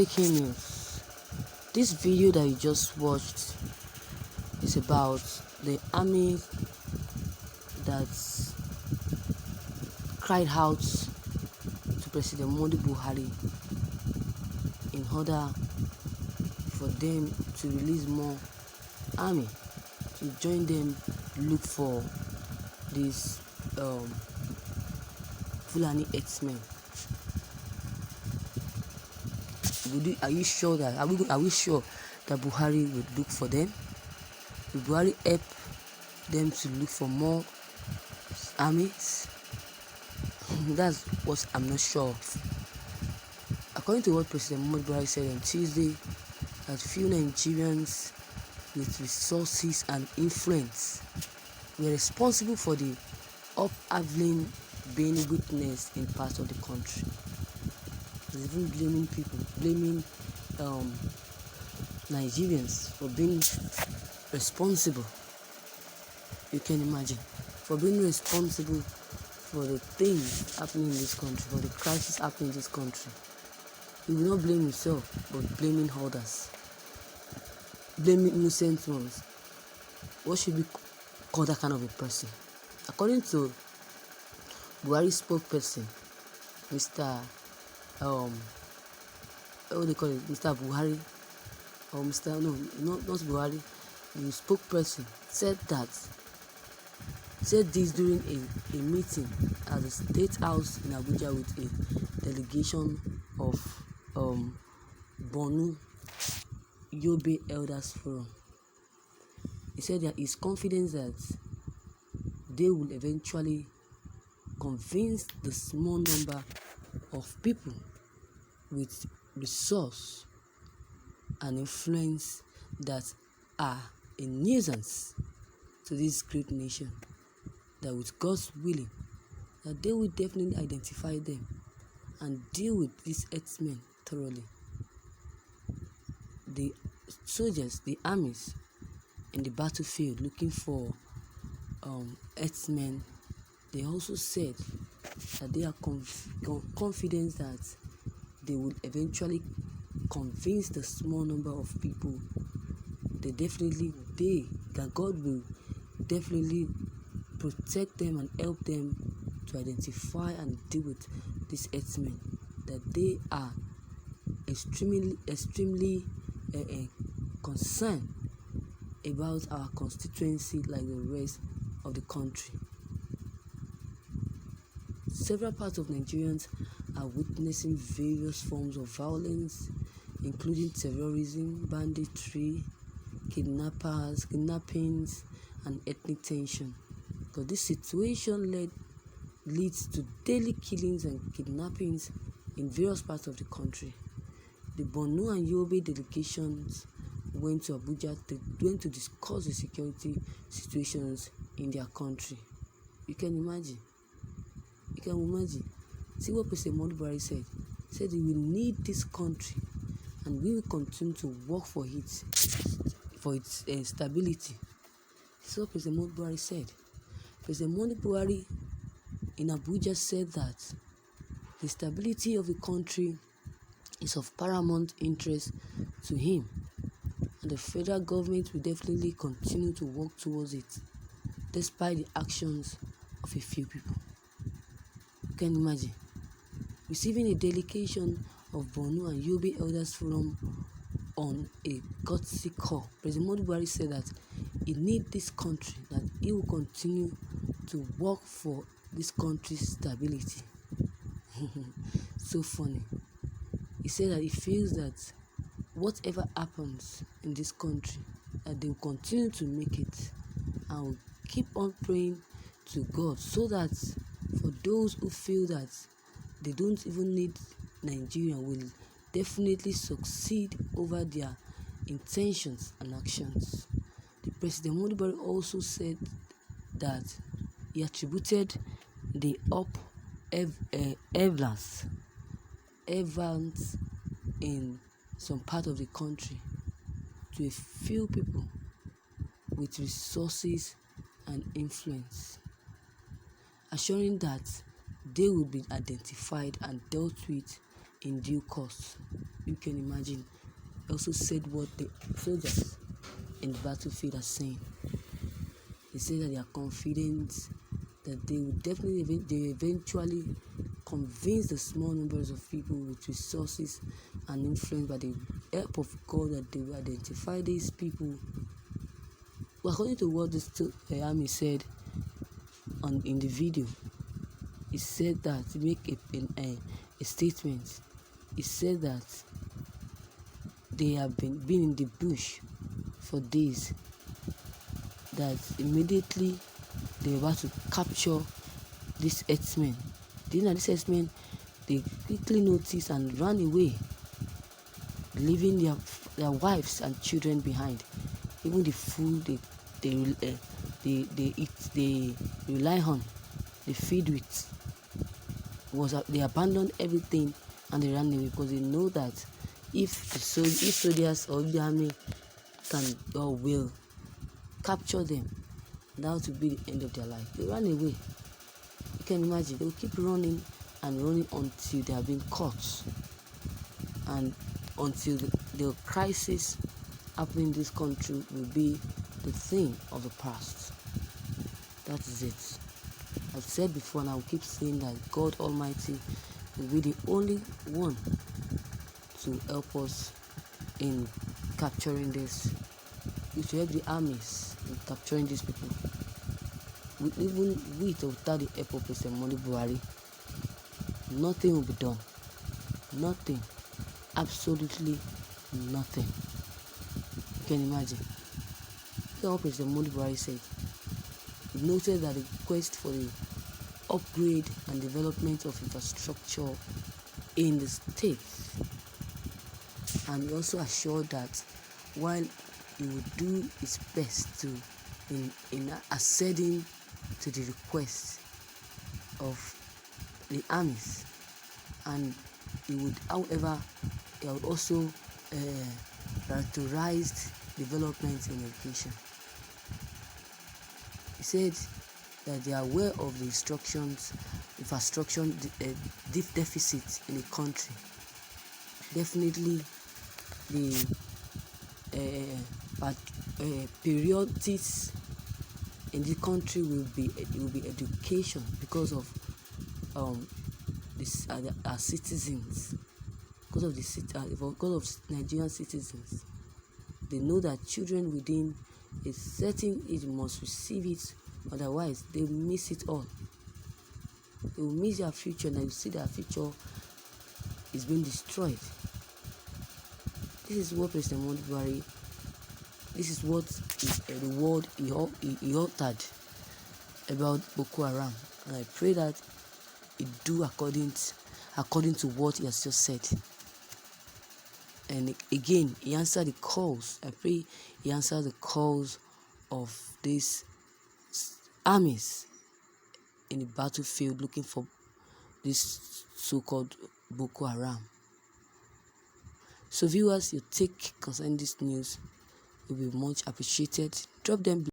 Breaking news. This video that you just watched is about the army that cried out to President Buhari in order for them to release more army to join them look for these Fulani herdsmen. Are we sure that Buhari will look for them? Will Buhari help them to look for more armies? That's what I'm not sure of. According to what President Buhari said on Tuesday, that few Nigerians with resources and influence were responsible for the upheaval being witnessed in parts of the country. He's even blaming Nigerians for being responsible. You can imagine, for being responsible for the things happening in this country, for the crisis happening in this country. He will not blame himself, but blaming others, blaming innocent ones. What should we call that kind of a person? According to Buhari spokesperson, Mr. What they call it, Mr. Buhari, or Mr. No, not Buhari. The spokesperson said this during a meeting at the State House in Abuja with a delegation of Borno Yobe Elders Forum. He said that he's confident that they will eventually convince the small number of people with resource and influence that are a nuisance to this great nation, that with God's willing, that they will definitely identify them and deal with these herdsmen thoroughly. The soldiers, the armies in the battlefield looking for herdsmen, they also said that they are confident that they will eventually convince the small number of people that God will definitely protect them and help them to identify and deal with these herdsmen, that they are extremely concerned about our constituency like the rest of the country. Several parts of Nigerians are witnessing various forms of violence, including terrorism, banditry, kidnappings, and ethnic tension. Because this situation leads to daily killings and kidnappings in various parts of the country. The Borno and Yobe delegations went to Abuja to discuss the security situations in their country. You can imagine. See what President Buhari said. He said he will need this country and we will continue to work for its stability. This is what President Buhari said. President Buhari in Abuja said that the stability of the country is of paramount interest to him, and the federal government will definitely continue to work towards it, despite the actions of a few people. You can imagine receiving a delegation of Borno and Yobe Elders Forum on a courtesy call. President Buhari said that he needs this country, that he will continue to work for this country's stability. So funny. He said that he feels that whatever happens in this country, that they will continue to make it and will keep on praying to God, so that for those who feel that they don't even need Nigeria will definitely succeed over their intentions and actions. The President Buhari also said that he attributed the events in some part of the country to a few people with resources and influence, assuring that they will be identified and dealt with in due course. You can imagine. He also said what the soldiers in the battlefield are saying. He said that they are confident that they will eventually convince the small numbers of people with resources and influence by the help of God, that they will identify these people. Well, according to what the army said in the video, he said that to make a statement. He said that they have been in the bush for days, that immediately they were about to capture these herdsmen. These herdsmen, they quickly noticed and ran away, leaving their wives and children behind. Even the food they eat, they rely on, they feed with, they abandoned everything and they ran away, because they know that if soldiers or the army can or will capture them, that will be the end of their life. They ran away. You can imagine. They will keep running and running until they have been caught, and until the crisis happening in this country will be the thing of the past. That is it. I've said before, and I will keep saying that God Almighty will be the only one to help us in capturing this. It will help the armies in capturing these people. Even with or without the help of President Buhari, nothing will be done. Nothing. Absolutely nothing. You can imagine. Look at what President Buhari said. He noted that the quest for the upgrade and development of infrastructure in the state, and he also assured that while he would do his best to in acceding to the request of the armies, and he would, however, he would also prioritize development in education. He said that they are aware of the infrastructure deficit in the country. Definitely, the priorities in the country will be education, because of our citizens, because of Nigerian citizens. They know that children within a certain age must receive it, otherwise they will miss it all. They will miss their future, and they will see their future is being destroyed. This is what President Buhari, this is what the word he uttered about Boko Haram, and I pray that it do according to what he has just said. And again, he answered the calls. I pray he answered the calls of these armies in the battlefield looking for this so-called Boko Haram. So viewers, your take concerning this news will be much appreciated. Drop them below.